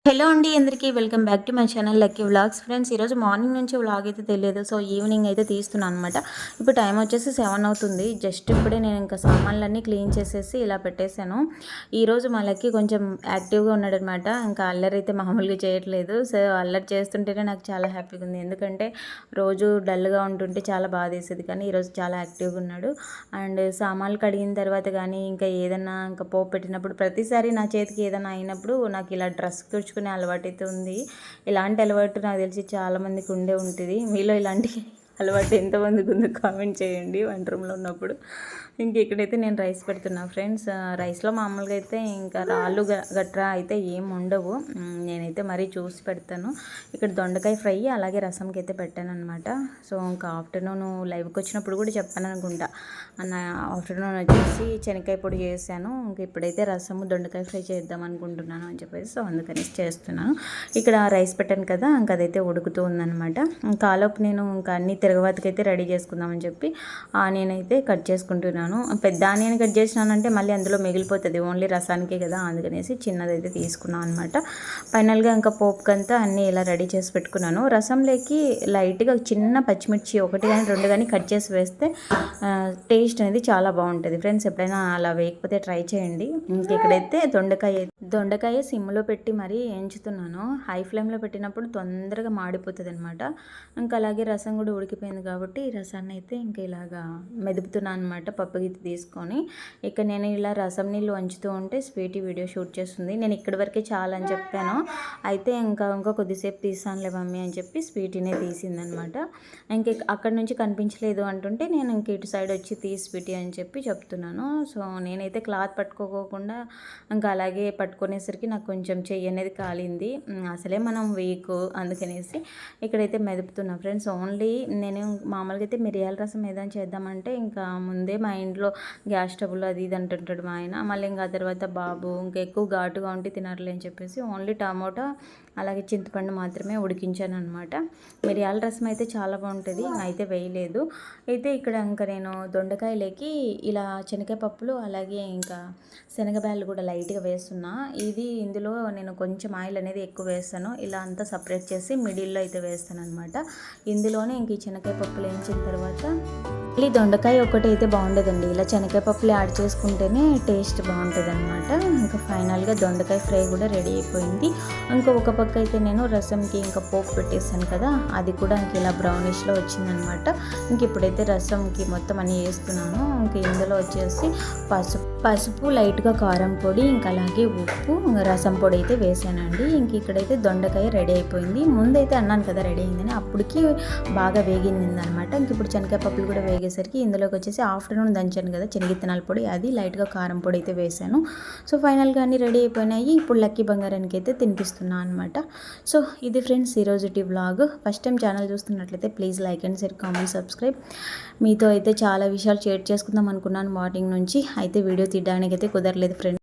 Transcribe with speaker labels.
Speaker 1: Hello అండి, అందరికీ welcome back to my channel lucky vlogs. Friends, ఈరోజు మార్నింగ్ నుంచి వ్లాగ్ అయితే తెలియదు. సో ఈవినింగ్ అయితే తీస్తున్నాను అనమాట. ఇప్పుడు టైం వచ్చేసి 7 అవుతుంది. జస్ట్ ఇప్పుడే నేను ఇంకా సామాన్లన్నీ క్లీన్ చేసేసి ఇలా పెట్టేశాను. ఈరోజు మా లక్కీ కొంచెం యాక్టివ్గా ఉన్నాడు అనమాట. ఇంకా అల్లరి అయితే మామూలుగా చేయట్లేదు. సో అల్లరి చేస్తుంటేనే నాకు చాలా హ్యాపీగా ఉంది. ఎందుకంటే రోజు డల్గా ఉంటుంటే చాలా బాధ వేసేది, కానీ ఈరోజు చాలా యాక్టివ్గా ఉన్నాడు. అండ్ సామాన్లు కడిగిన తర్వాత కానీ ఇంకా ఏదన్నా ఇంకా పోపు పెట్టినప్పుడు ప్రతిసారి నా చేతికి ఏదైనా అయినప్పుడు నాకు ఇలా డ్రెస్ తుడుచుకునే అలవాటు అయితే ఉంది. ఇలాంటి అలవాటు నాకు తెలిసి చాలామందికి ఉండే ఉంటుంది. మీలో ఇలాంటి అలవాటు ఎంతమందికి ఉందో కామెంట్ చేయండి వంట రూమ్లో ఉన్నప్పుడు. ఇంక ఇక్కడైతే నేను రైస్ పెడుతున్నా ఫ్రెండ్స్. రైస్లో మామూలుగా అయితే ఇంకా రాళ్ళు గట్రా అయితే ఏం ఉండవు. నేనైతే మరీ చూసి పెడతాను. ఇక్కడ దొండకాయ ఫ్రై అలాగే రసంకి అయితే పెట్టాను అనమాట. సో ఇంకా ఆఫ్టర్నూన్ లైవ్కి వచ్చినప్పుడు కూడా చెప్పాను అనుకుంటా, అన్న ఆఫ్టర్నూన్ వచ్చేసి శనక్కాయ పొడి చేశాను. ఇంక ఇప్పుడైతే రసము దొండకాయ ఫ్రై చేద్దాం అనుకుంటున్నాను అని చెప్పేసి సో అందుకని చేస్తున్నాను. ఇక్కడ రైస్ పెట్టాను కదా, ఇంకా అదైతే ఉడుకుతూ ఉందన్నమాట. ఇంకా ఆలోపు నేను ఇంకా అన్ని తిరగవాతకైతే రెడీ చేసుకుందామని చెప్పి ఆనియన్ అయితే కట్ చేసుకుంటున్నాను. పెద్ద ఆనియన్ కట్ చేసినానంటే మళ్ళీ అందులో మిగిలిపోతుంది, ఓన్లీ రసానికే కదా, అందుకనేసి చిన్నదైతే తీసుకున్నాను అనమాట. ఫైనల్గా ఇంకా పోపుకంతా అన్నీ ఇలా రెడీ చేసి పెట్టుకున్నాను. రసంలోకి లైట్గా చిన్న పచ్చిమిర్చి ఒకటి కానీ రెండు కానీ కట్ చేసి వేస్తే టేస్ట్ అనేది చాలా బాగుంటుంది ఫ్రెండ్స్. ఎప్పుడైనా అలా వేయకపోతే ట్రై చేయండి. ఇంక ఇక్కడైతే దొండకాయ సిమ్లో పెట్టి మరీ వేయించుతున్నాను. హై ఫ్లేమ్లో పెట్టినప్పుడు తొందరగా మాడిపోతుంది అనమాట. ఇంకా అలాగే రసం కూడా ఉడికిపోయింది కాబట్టి రసాన్ని అయితే ఇంకా ఇలాగా మెదుపుతున్నాను అనమాట, పప్పు గీత తీసుకొని. ఇక నేను ఇలా రసం నీళ్ళు వంచుతూ ఉంటే స్వీటీ వీడియో షూట్ చేస్తుంది. నేను ఇక్కడి వరకే చాలా అని చెప్పాను. అయితే ఇంకా కొద్దిసేపు తీసానులే మమ్మీ అని చెప్పి స్వీటీనే తీసిందనమాట. ఇంక అక్కడ నుంచి కనిపించలేదు అంటుంటే నేను ఇంక ఇటు సైడ్ వచ్చి స్వీటీ అని చెప్పి చెప్తున్నాను. సో నేనైతే క్లాత్ పట్టుకోకుండా ఇంకా అలాగే పట్టుకునేసరికి నాకు కొంచెం చెయ్యి అనేది కాలింది. అసలే మనం వీక్, అందుకనేసి ఇక్కడైతే మెదుపుతున్నా ఫ్రెండ్స్. ఓన్లీ నేను మామూలుగా అయితే మిరియాల రసం ఏదైనా చేద్దామంటే ఇంకా ముందే మా ఇంట్లో గ్యాస్ స్టవ్లో అది ఇది అంటుంటాడు మా ఆయన. మళ్ళీ ఇంకా తర్వాత బాబు ఇంకా ఎక్కువ ఘాటుగా ఉంటే తినర్లే అని చెప్పేసి ఓన్లీ టమోటా అలాగే చింతపండు మాత్రమే ఉడికించాను అనమాట. మిరియాల రసం అయితే చాలా బాగుంటుంది, అయితే వేయలేదు. అయితే ఇక్కడ ఇంకా నేను దొండకాయలకి ఇలా శనగకాయ పప్పులు అలాగే ఇంకా శనగబ్యాళ్ళు కూడా లైట్గా వేస్తున్నా. ఇందులో నేను కొంచెం ఆయిల్ అనేది ఎక్కువ వేస్తాను. ఇలా అంతా సపరేట్ చేసి మిడిల్లో అయితే వేస్తాను అనమాట. ఇందులోనే ఇంక ఈ శనగకాయ పప్పులు వేయించిన తర్వాత మళ్ళీ దొండకాయ ఒకటి అయితే బాగుండేదండి, ఇలా శనగకాయ పప్పులు యాడ్ చేసుకుంటేనే టేస్ట్ బాగుంటుంది అనమాట. ఇంకా ఫైనల్గా దొండకాయ ఫ్రై కూడా రెడీ అయిపోయింది. ఇంకా ఒక పక్క అయితే నేను రసంకి ఇంకా పోపు పెట్టేసాను కదా, అది కూడా ఇంక ఇలా బ్రౌనిష్లో వచ్చిందనమాట. ఇంక ఇప్పుడైతే రసంకి మొత్తం అన్నీ వేస్తున్నాను. ఇంక ఇందులో వచ్చేసి పసుపు లైట్గా కారం పొడి ఇంకా అలాగే ఉప్పు రసం పొడి అయితే వేసానండి. ఇంక ఇక్కడైతే దొండకాయ రెడీ అయిపోయింది. ముందైతే అన్నాను కదా రెడీ అయిందని, అప్పటికి బాగా వేగింది అనమాట. ఇంక ఇప్పుడు శనగకాయ పప్పులు కూడా వేగేసరికి ఇందులోకి వచ్చేసి ఆఫ్టర్నూన్ దంచాను కదా శనగిత్తనాల పొడి, అది లైట్గా కారం పొడి అయితే వేసాను. సో ఫైనల్గా అన్నీ రెడీ అయిపోయినాయి. ఇప్పుడు లక్కీ బంగారానికి అయితే తినిపిస్తున్నాను అనమాట. సో ఇది ఫ్రెండ్స్ ఈరోజుటి వ్లాగ్. ఫస్ట్ టైం ఛానల్ చూస్తున్నట్లయితే please like and share, comment, subscribe. మీతో అయితే చాలా విషయాలు షేర్ చేసుకుందాం అనుకున్నాను మార్నింగ్ నుంచి, అయితే వీడియో తీయడానికి అయితే కుదరలేదు ఫ్రెండ్స్.